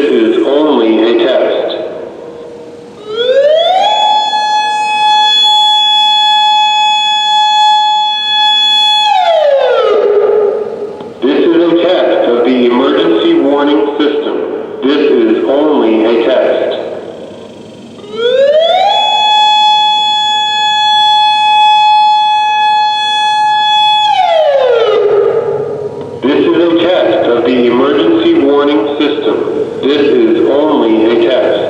This is only a test. This is a test of the emergency warning system. This is only a test. This is a test of the emergency warning system. This is only a test.